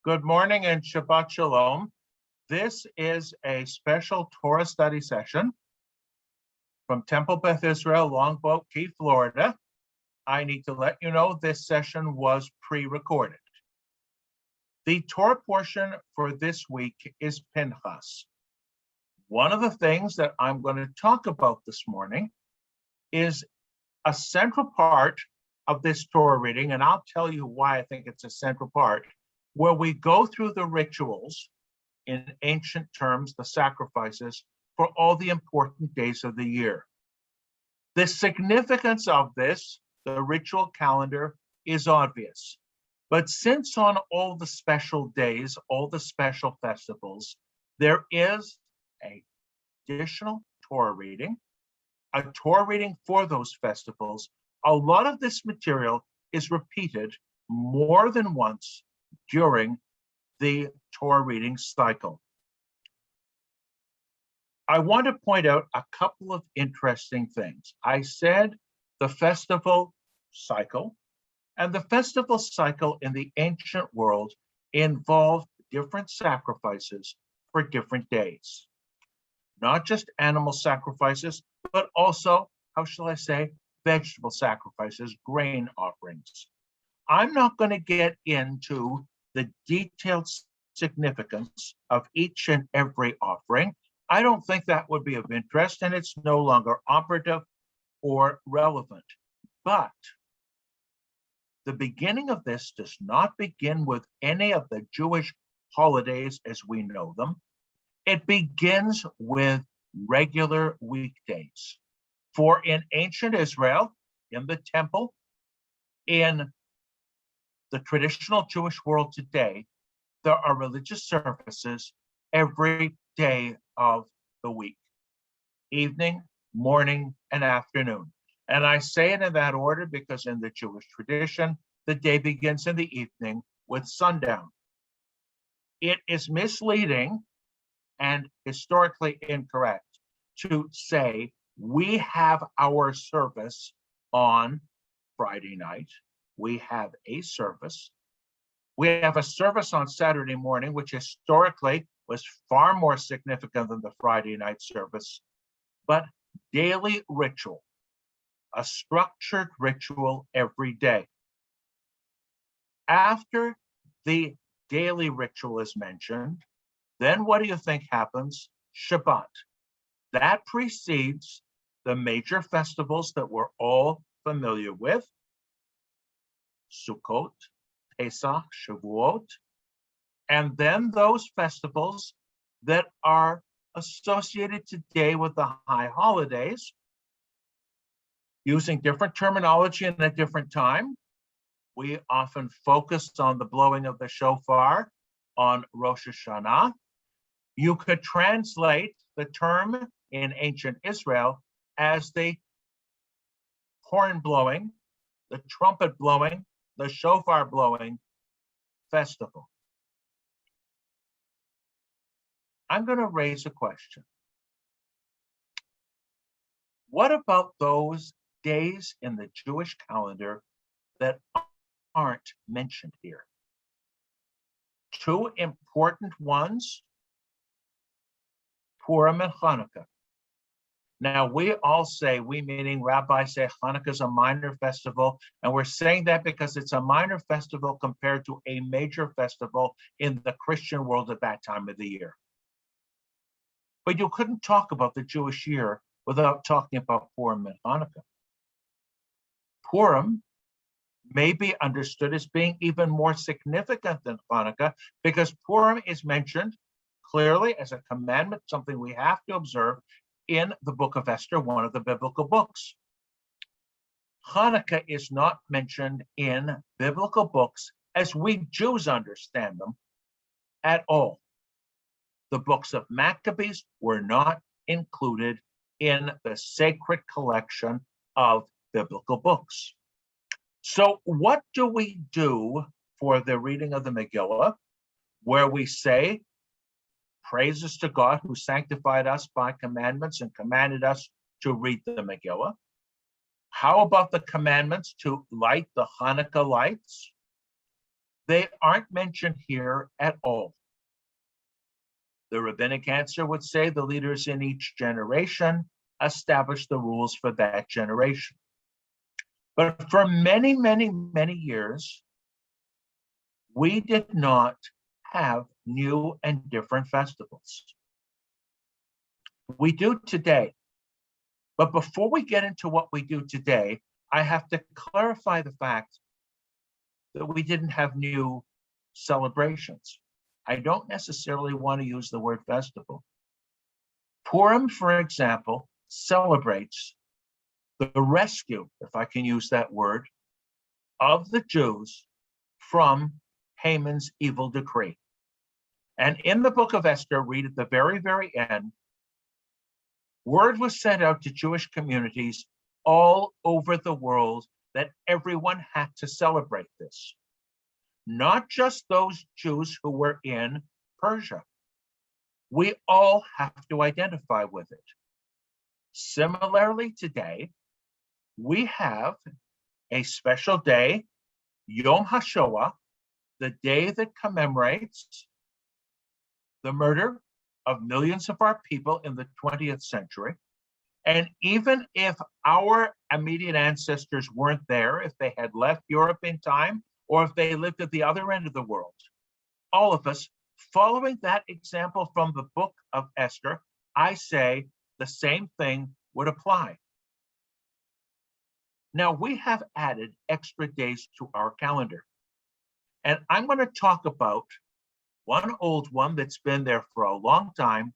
Good morning and Shabbat Shalom. This is a special Torah study session from Temple Beth Israel, Longboat Key, Florida. I need to let you know this session was pre-recorded. The Torah portion for this week is Pinchas. One of the things that I'm going to talk about this morning is a central part of this Torah reading, and I'll tell you why I think it's a central part, where we go through the rituals, in ancient terms, the sacrifices, for all the important days of the year. The significance of this, the ritual calendar, is obvious. But since on all the special days, all the special festivals, there is an additional Torah reading, a Torah reading for those festivals, a lot of this material is repeated more than once during the Torah reading cycle. I want to point out a couple of interesting things. I said the festival cycle, and the festival cycle in the ancient world involved different sacrifices for different days. Not just animal sacrifices, but also, how shall I say, vegetable sacrifices, grain offerings. I'm not going to get into the detailed significance of each and every offering. I don't think that would be of interest, and it's no longer operative or relevant. But the beginning of this does not begin with any of the Jewish holidays as we know them. It begins with regular weekdays. For in ancient Israel, in the temple, in the traditional Jewish world today, there are religious services every day of the week, evening, morning, and afternoon. And I say it in that order because in the Jewish tradition, the day begins in the evening with sundown. It is misleading and historically incorrect to say we have our service on Friday night. We have a service. We have a service on Saturday morning, which historically was far more significant than the Friday night service, but daily ritual, a structured ritual every day. After the daily ritual is mentioned, then what do you think happens? Shabbat. That precedes the major festivals that we're all familiar with, Sukkot, Pesach, Shavuot, and then those festivals that are associated today with the high holidays, using different terminology and at a different time. We often focused on the blowing of the shofar on Rosh Hashanah. You could translate the term in ancient Israel as the horn blowing, the trumpet blowing, the shofar blowing festival. I'm going to raise a question. What about those days in the Jewish calendar that aren't mentioned here? Two important ones, Purim and Hanukkah. Now, we all say, we meaning rabbis say Hanukkah is a minor festival, and we're saying that because it's a minor festival compared to a major festival in the Christian world at that time of the year. But you couldn't talk about the Jewish year without talking about Purim and Hanukkah. Purim may be understood as being even more significant than Hanukkah because Purim is mentioned clearly as a commandment, something we have to observe in the book of Esther, one of the biblical books. Hanukkah is not mentioned in biblical books as we Jews understand them at all. The books of Maccabees were not included in the sacred collection of biblical books. So what do we do for the reading of the Megillah, where we say, praises to God who sanctified us by commandments and commanded us to read the Megillah? How about the commandments to light the Hanukkah lights? They aren't mentioned here at all. The rabbinic answer would say the leaders in each generation established the rules for that generation. But for many, many, many years, we did not have new and different festivals. We do today. But before we get into what we do today, I have to clarify the fact that we didn't have new celebrations. I don't necessarily want to use the word festival. Purim, for example, celebrates the rescue, if I can use that word, of the Jews from Haman's evil decree. And in the book of Esther, read at the very, very end, word was sent out to Jewish communities all over the world that everyone had to celebrate this. Not just those Jews who were in Persia. We all have to identify with it. Similarly, today, we have a special day, Yom HaShoah, the day that commemorates the murder of millions of our people in the 20th century. And even if our immediate ancestors weren't there, if they had left Europe in time, or if they lived at the other end of the world, all of us, following that example from the book of Esther, I say the same thing would apply. Now, we have added extra days to our calendar. And I'm going to talk about one old one that's been there for a long time,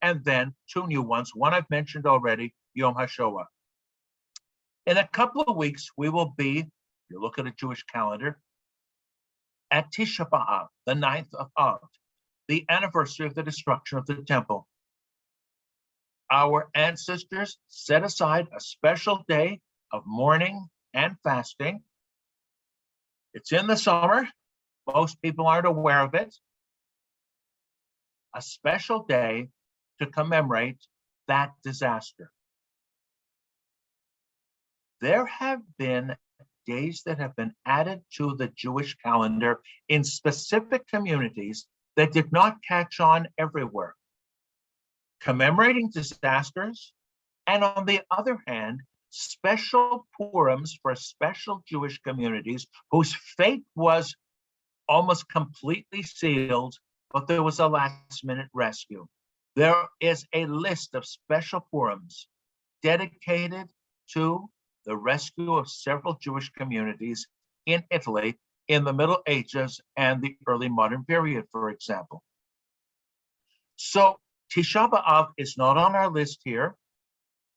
and then two new ones. One I've mentioned already, Yom HaShoah. In a couple of weeks, we will be, if you look at a Jewish calendar, at Tisha B'Av, the 9th of Av, the anniversary of the destruction of the temple. Our ancestors set aside a special day of mourning and fasting. It's in the summer. Most people aren't aware of it. A special day to commemorate that disaster. There have been days that have been added to the Jewish calendar in specific communities that did not catch on everywhere, commemorating disasters, and on the other hand, special Purims for special Jewish communities whose fate was almost completely sealed, but there was a last-minute rescue. There is a list of special Purims dedicated to the rescue of several Jewish communities in Italy in the Middle Ages and the early modern period, for example. So Tisha B'Av is not on our list here.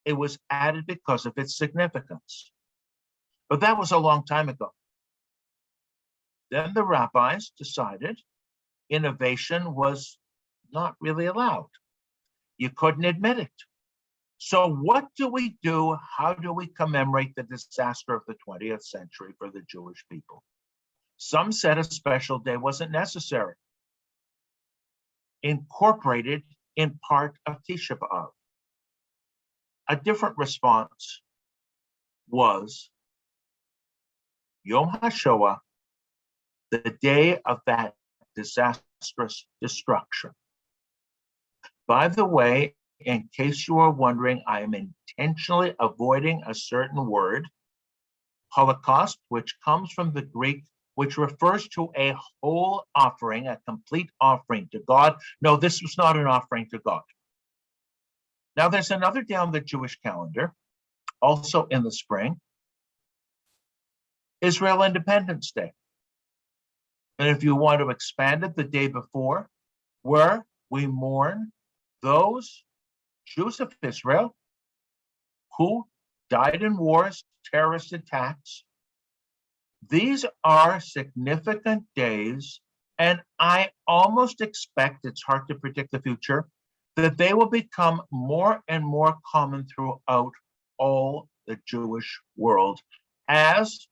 It was added because of its significance. But that was a long time ago. Then the rabbis decided innovation was not really allowed. You couldn't admit it. So what do we do? How do we commemorate the disaster of the 20th century for the Jewish people? Some said a special day wasn't necessary. Incorporated in part of Tisha B'Av. A different response was Yom HaShoah, the day of that disastrous destruction. By the way, in case you are wondering, I am intentionally avoiding a certain word, Holocaust, which comes from the Greek, which refers to a whole offering, a complete offering to God. No, this was not an offering to God. Now, there's another day on the Jewish calendar, also in the spring, Israel Independence Day. And if you want to expand it, the day before, where we mourn those Jews of Israel who died in wars, terrorist attacks. These are significant days, and I almost expect, it's hard to predict the future, that they will become more and more common throughout all the Jewish world, as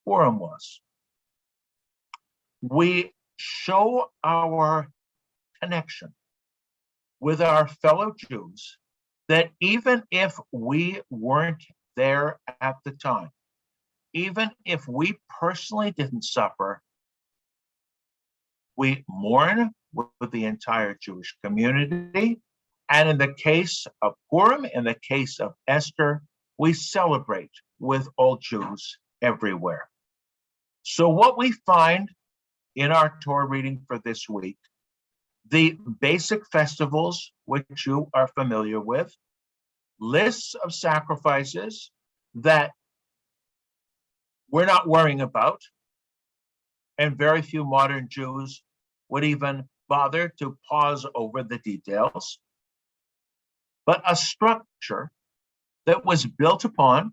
Purim was. We show our connection with our fellow Jews that even if we weren't there at the time, even if we personally didn't suffer, we mourn with the entire Jewish community. And in the case of Purim, in the case of Esther, we celebrate with all Jews everywhere. So what we find in our Torah reading for this week, the basic festivals which you are familiar with, lists of sacrifices that we're not worrying about, and very few modern Jews would even bother to pause over the details, but a structure that was built upon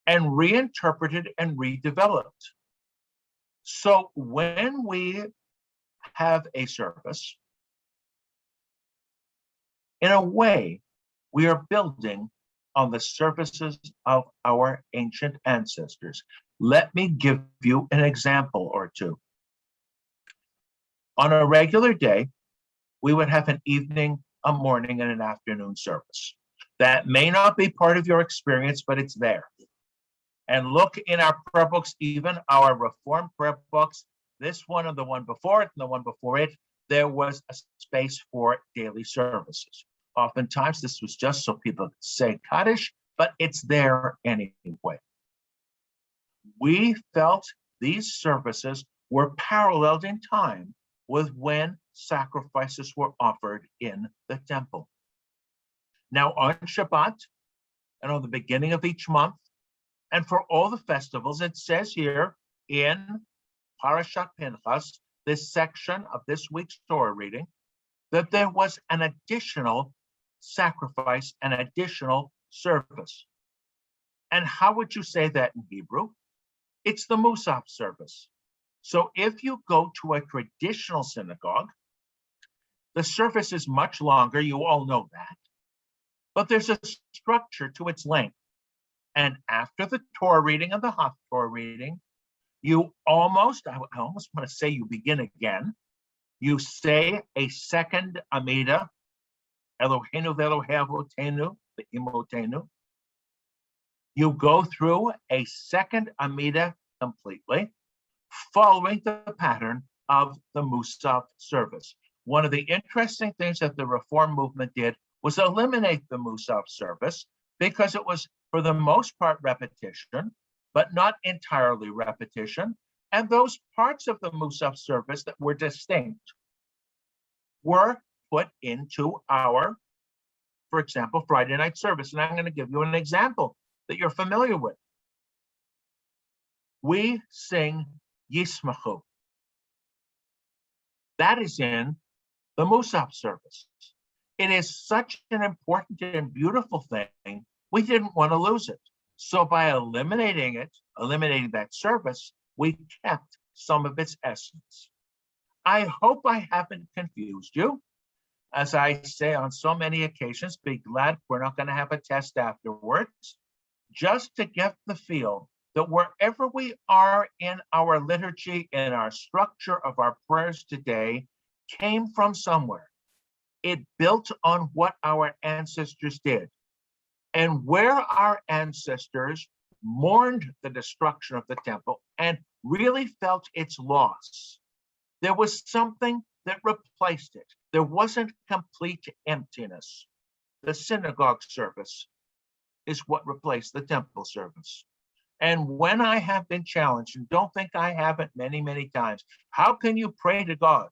and reinterpreted and redeveloped. So when we have a service, in a way, we are building on the services of our ancient ancestors. Let me give you an example or two. On a regular day, we would have an evening, a morning, and an afternoon service. That may not be part of your experience, but it's there. And look in our prayer books, even our Reformed prayer books, this one and the one before it and the one before it, there was a space for daily services. Oftentimes, this was just so people could say Kaddish, but it's there anyway. We felt these services were paralleled in time with when sacrifices were offered in the temple. Now, on Shabbat and on the beginning of each month, and for all the festivals, it says here in Parashat Pinchas, this section of this week's Torah reading, that there was an additional sacrifice, an additional service. And how would you say that in Hebrew? It's the Musaf service. So if you go to a traditional synagogue, the service is much longer, you all know that, but there's a structure to its length. And after the Torah reading and the Haftorah reading, you almost, I almost want to say you begin again. You say a second Amida, Eloheinu ve'Elohei avotenu ve'imotenu. You go through a second Amida completely, following the pattern of the Musaf service. One of the interesting things that the Reform movement did was eliminate the Musaf service because it was, for the most part, repetition, but not entirely repetition. And those parts of the Musaf service that were distinct were put into our, for example, Friday night service. And I'm going to give you an example that you're familiar with. We sing Yismachu. That is in the Musaf service. It is such an important and beautiful thing, we didn't want to lose it. So by eliminating that service, we kept some of its essence. I hope I haven't confused you. As I say on so many occasions, be glad we're not going to have a test afterwards, just to get the feel that wherever we are in our liturgy, in our structure of our prayers today, came from somewhere. It built on what our ancestors did. And where our ancestors mourned the destruction of the temple and really felt its loss, there was something that replaced it. There wasn't complete emptiness. The synagogue service is what replaced the temple service. And when I have been challenged, and don't think I haven't many, many times, how can you pray to God?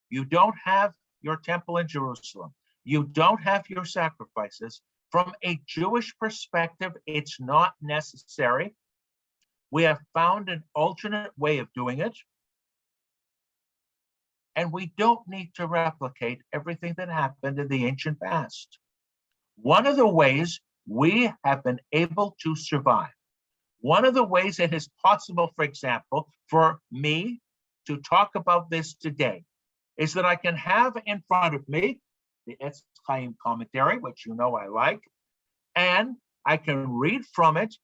You don't have your temple in Jerusalem. You don't have your sacrifices. From a Jewish perspective, it's not necessary. We have found an alternate way of doing it. And we don't need to replicate everything that happened in the ancient past. One of the ways we have been able to survive, one of the ways it is possible, for example, for me to talk about this today, is that I can have in front of me the Etz Chaim commentary, which you know I like, and I can read from it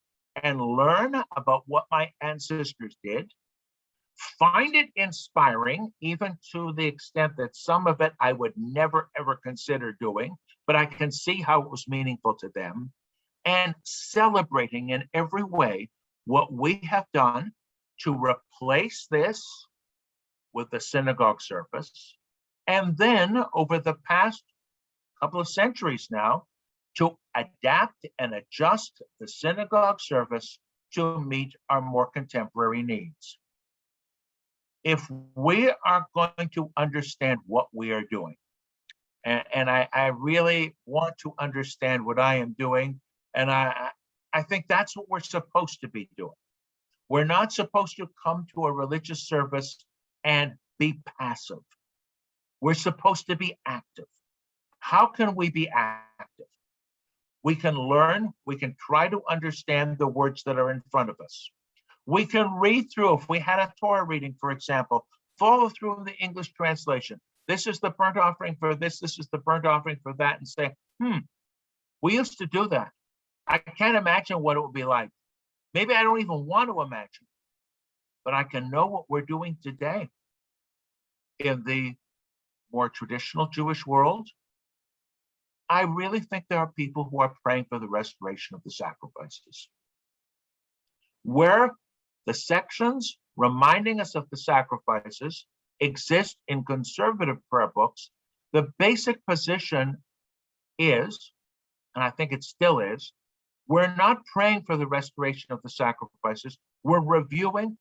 and learn about what my ancestors did, find it inspiring, even to the extent that some of it I would never, ever consider doing, but I can see how it was meaningful to them, and celebrating in every way what we have done to replace this with the synagogue service, and then over the past couple of centuries now, to adapt and adjust the synagogue service to meet our more contemporary needs. If we are going to understand what we are doing, and I really want to understand what I am doing, and I think that's what we're supposed to be doing. We're not supposed to come to a religious service and be passive. We're supposed to be active. How can we be active? We can learn, we can try to understand the words that are in front of us. We can read through, if we had a Torah reading, for example, follow through the English translation. This is the burnt offering for this is the burnt offering for that, and say, we used to do that. I can't imagine what it would be like. Maybe I don't even want to imagine, but I can know what we're doing today. In the more traditional Jewish world, I really think there are people who are praying for the restoration of the sacrifices. Where the sections reminding us of the sacrifices exist in conservative prayer books, the basic position is, and I think it still is, we're not praying for the restoration of the sacrifices, we're reviewing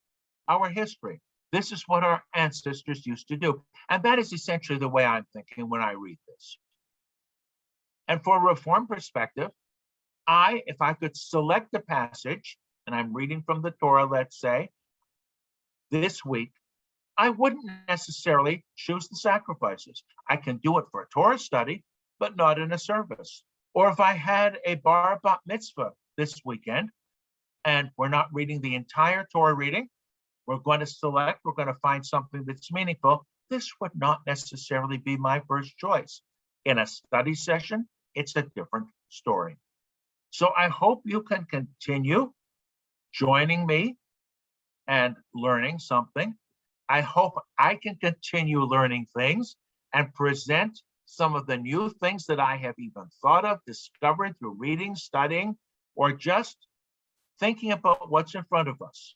our history. This is what our ancestors used to do. And that is essentially the way I'm thinking when I read this. And for a Reform perspective, if I could select a passage, and I'm reading from the Torah, let's say, this week, I wouldn't necessarily choose the sacrifices. I can do it for a Torah study, but not in a service. Or if I had a bar bat mitzvah this weekend, and we're not reading the entire Torah reading, we're going to find something that's meaningful. This would not necessarily be my first choice. In a study session, it's a different story. So I hope you can continue joining me and learning something. I hope I can continue learning things and present some of the new things that I have even thought of, discovered through reading, studying, or just thinking about what's in front of us.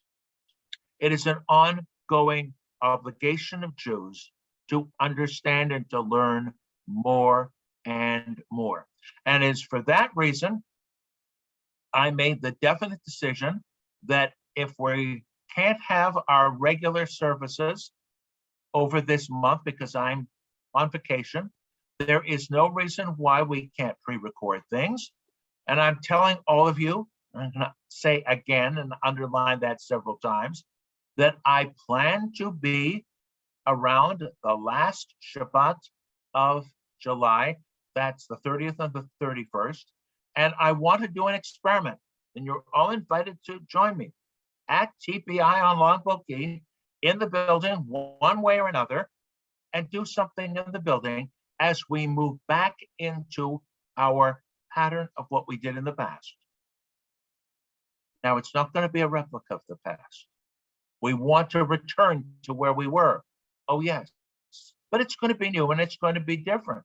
It is an ongoing obligation of Jews to understand and to learn more and more. And it's for that reason I made the definite decision that if we can't have our regular services over this month because I'm on vacation, there is no reason why we can't pre-record things. And I'm telling all of you, I'm going to say again and underline that several times, that I plan to be around the last Shabbat of July. That's the 30th and the 31st. And I want to do an experiment. And you're all invited to join me at TPI on Longboat Key in the building, one way or another, and do something in the building as we move back into our pattern of what we did in the past. Now, it's not going to be a replica of the past. We want to return to where we were. Oh, yes. But it's going to be new and it's going to be different.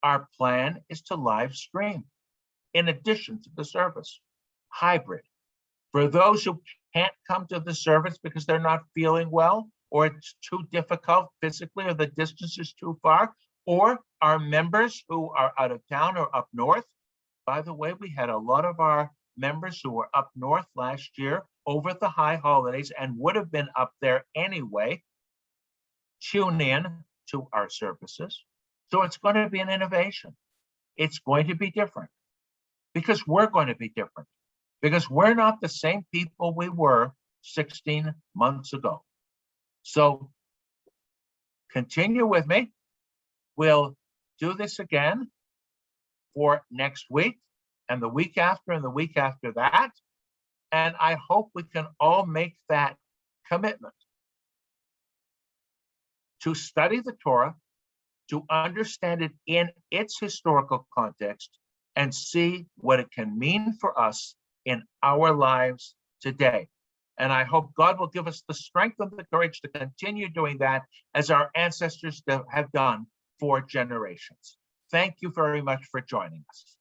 Our plan is to live stream in addition to the service, hybrid. For those who can't come to the service because they're not feeling well, or it's too difficult physically, or the distance is too far, or our members who are out of town or up north. By the way, we had a lot of our members who were up north last year over the high holidays and would have been up there anyway. Tune in to our services. So it's going to be an innovation. It's going to be different because we're going to be different, because we're not the same people we were 16 months ago. So continue with me. We'll do this again for next week and the week after and the week after that. And I hope we can all make that commitment to study the Torah, to understand it in its historical context, and see what it can mean for us in our lives today. And I hope God will give us the strength and the courage to continue doing that as our ancestors have done for generations. Thank you very much for joining us.